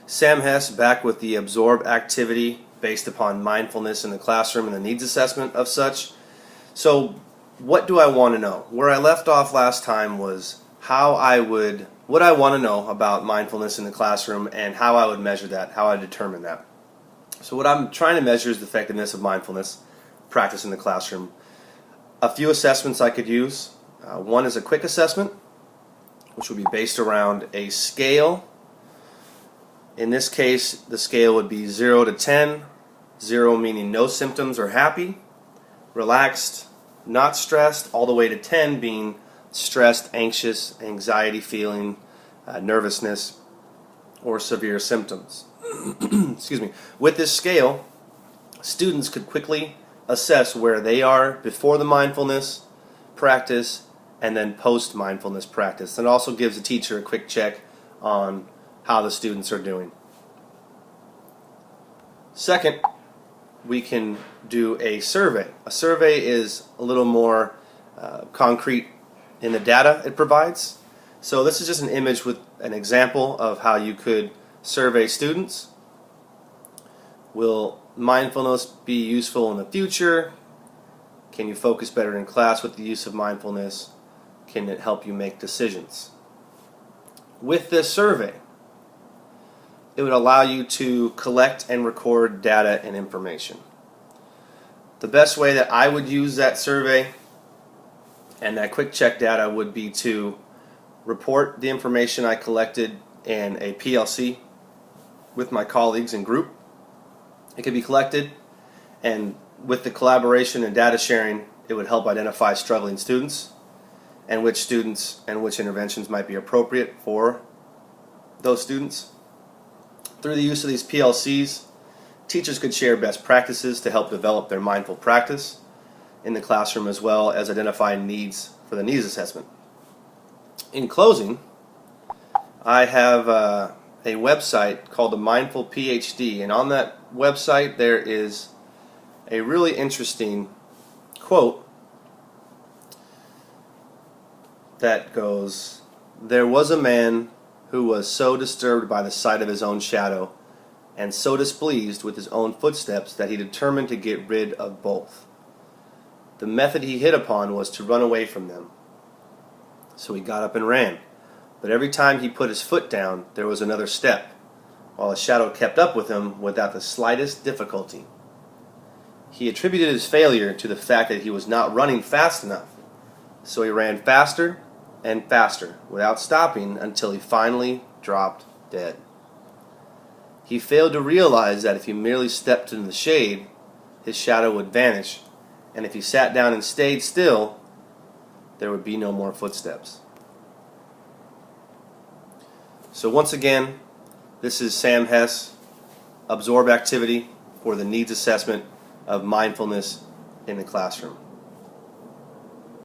Sam Hess back with the absorb activity based upon mindfulness in the classroom and the needs assessment of such. So what do I want to know? Where I left off last time was what I want to know about mindfulness in the classroom and how I would measure that, how I determine that. So what I'm trying to measure is the effectiveness of mindfulness practice in the classroom. A few assessments I could use. One is a quick assessment, which would be based around a scale. In this case, the scale would be 0 to 10, 0 meaning no symptoms or happy, relaxed, not stressed, all the way to 10 being stressed, anxious, anxiety feeling, nervousness, or severe symptoms. Excuse me. With this scale, students could quickly assess where they are before the mindfulness practice and then post-mindfulness practice. And it also gives the teacher a quick check on how the students are doing. Second, we can do a survey. A survey is a little more concrete in the data it provides. So this is just an image with an example of how you could survey students. Will mindfulness be useful in the future? Can you focus better in class with the use of mindfulness? Can it help you make decisions? With this survey, it would allow you to collect and record data and information. The best way that I would use that survey and that quick check data would be to report the information I collected in a PLC with my colleagues and group. It could be collected, and with the collaboration and data sharing, it would help identify struggling students and which interventions might be appropriate for those students. Through the use of these PLCs, teachers could share best practices to help develop their mindful practice in the classroom, as well as identify needs for the needs assessment. In closing, I have a website called the Mindful PhD, and on that website there is a really interesting quote that goes, "There was a man who was so disturbed by the sight of his own shadow and so displeased with his own footsteps that he determined to get rid of both. The method he hit upon was to run away from them. So he got up and ran, but every time he put his foot down, there was another step, while the shadow kept up with him without the slightest difficulty. He attributed his failure to the fact that he was not running fast enough, so he ran faster and faster without stopping until he finally dropped dead. He failed to realize that if he merely stepped in the shade, his shadow would vanish, and if he sat down and stayed still, there would be no more footsteps." So once again, this is Sam Hess, Absorb Activity for the Needs Assessment of Mindfulness in the Classroom.